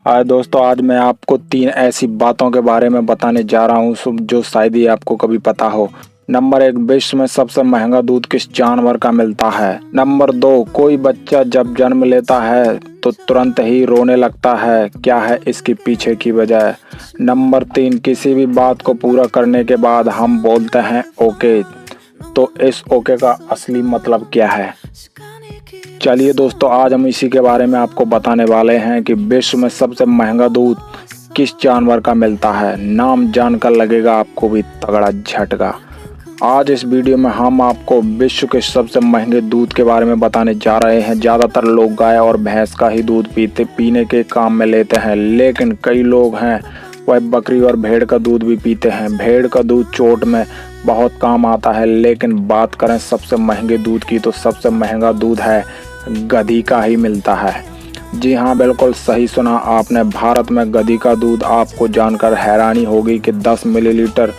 हाय दोस्तों, आज मैं आपको 3 ऐसी बातों के बारे में बताने जा रहा हूँ जो शायद ही आपको कभी पता हो। नंबर 1, विश्व में सबसे महंगा दूध किस जानवर का मिलता है। नंबर 2, कोई बच्चा जब जन्म लेता है तो तुरंत ही रोने लगता है, क्या है इसके पीछे की वजह। नंबर 3, किसी भी बात को पूरा करने के बाद हम बोलते हैं ओके, तो इस ओके का असली मतलब क्या है। चलिए दोस्तों, आज हम इसी के बारे में आपको बताने वाले हैं कि विश्व में सबसे महंगा दूध किस जानवर का मिलता है। नाम जानकर लगेगा आपको भी तगड़ा झटका। आज इस वीडियो में हम आपको विश्व के सबसे महंगे दूध के बारे में बताने जा रहे हैं। ज़्यादातर लोग गाय और भैंस का ही दूध पीने के काम में लेते हैं, लेकिन कई लोग हैं वह बकरी और भेड़ का दूध भी पीते हैं। भेड़ का दूध चोट में बहुत काम आता है, लेकिन बात करें सबसे महंगे दूध की तो सबसे महंगा दूध है गधी का ही मिलता है। जी हाँ, बिल्कुल सही सुना आपने। भारत में गधी का दूध आपको जानकर हैरानी होगी कि 10 मिलीलीटर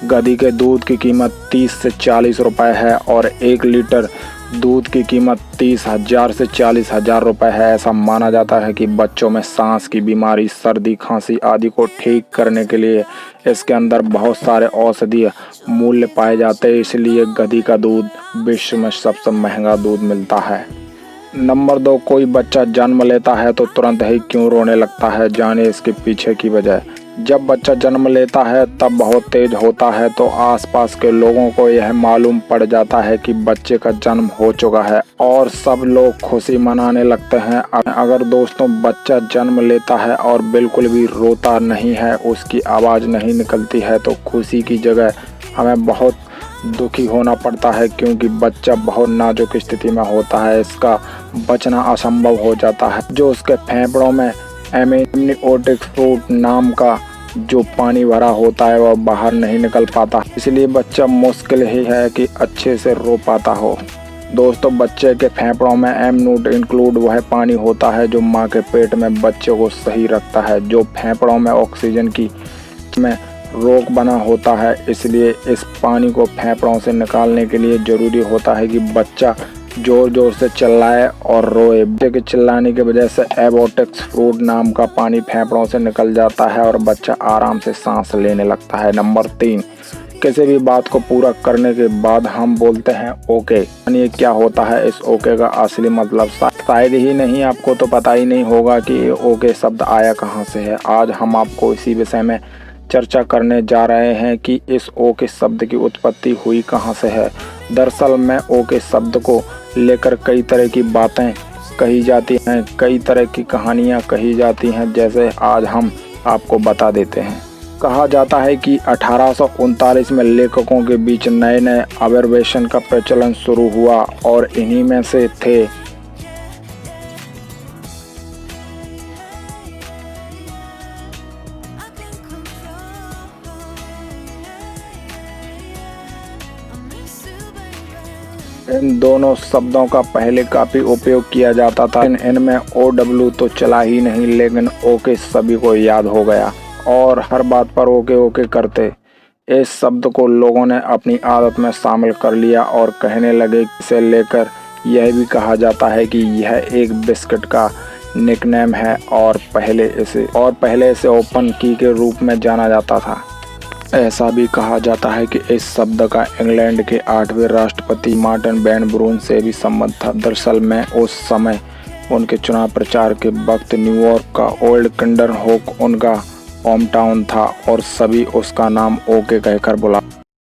गधी के दूध की कीमत 30 से 40 रुपए है और 1 लीटर दूध की कीमत 30,000 से 40,000 रुपए है। ऐसा माना जाता है कि बच्चों में सांस की बीमारी, सर्दी, खांसी आदि को ठीक करने के लिए इसके अंदर बहुत सारे औषधीय मूल्य पाए जाते हैं, इसलिए गधी का दूध विश्व में सबसे महंगा दूध मिलता है। नंबर 2, कोई बच्चा जन्म लेता है तो तुरंत ही क्यों रोने लगता है, जाने इसके पीछे की वजह। जब बच्चा जन्म लेता है तब बहुत तेज होता है, तो आसपास के लोगों को यह मालूम पड़ जाता है कि बच्चे का जन्म हो चुका है और सब लोग खुशी मनाने लगते हैं। अगर दोस्तों बच्चा जन्म लेता है और बिल्कुल भी रोता नहीं है, उसकी आवाज़ नहीं निकलती है, तो खुशी की जगह हमें बहुत दुखी होना पड़ता है, क्योंकि बच्चा बहुत नाजुक स्थिति में होता है। इसका बचना असंभव हो जाता है। जो उसके फेफड़ों में एमनियोटिक फ्लूइड नाम का जो पानी भरा होता है वह बाहर नहीं निकल पाता, इसलिए बच्चा मुश्किल ही है कि अच्छे से रो पाता हो। दोस्तों, बच्चे के फेफड़ों में एमनियोटिक वह पानी होता है जो माँ के पेट में बच्चे को सही रखता है। जो फेफड़ों में ऑक्सीजन की में रोक बना होता है, इसलिए इस पानी को फेफड़ों से निकालने के लिए जरूरी होता है कि बच्चा जोर जोर से चिल्लाए और रोए। बच्चे के चिल्लाने की वजह से एबोटिक्स फ्लूइड नाम का पानी फेफड़ों से निकल जाता है और बच्चा आराम से सांस लेने लगता है। नंबर 3, किसी भी बात को पूरा करने के बाद हम बोलते हैं ओके। यानी क्या होता है इस ओके का असली मतलब, शायद ही नहीं आपको तो पता ही नहीं होगा कि ओके शब्द आया कहाँ से है। आज हम आपको इसी विषय में चर्चा करने जा रहे हैं कि इस ओके शब्द की उत्पत्ति हुई कहाँ से है। दरअसल में ओके शब्द को लेकर कई तरह की बातें कही जाती हैं, कई तरह की कहानियाँ कही जाती हैं, जैसे आज हम आपको बता देते हैं। कहा जाता है कि 1839 में लेखकों के बीच नए नए अब्जर्वेशन का प्रचलन शुरू हुआ और इन्हीं में से थे इन दोनों शब्दों का पहले काफ़ी उपयोग किया जाता था। इनमें OW तो चला ही नहीं, लेकिन ओके सभी को याद हो गया और हर बात पर ओके ओके करते। इस शब्द को लोगों ने अपनी आदत में शामिल कर लिया और कहने लगे। इसे लेकर यह भी कहा जाता है कि यह एक बिस्किट का निकनेम है और पहले इसे ओपन की के रूप में जाना जाता था। ऐसा भी कहा जाता है कि इस शब्द का इंग्लैंड के 8वें राष्ट्रपति मार्टिन वैन ब्रून से भी संबंध था। दरअसल में उस समय उनके चुनाव प्रचार के वक्त न्यूयॉर्क का ओल्ड किंडर होक उनका होम टाउन था और सभी उसका नाम ओके कहकर बुला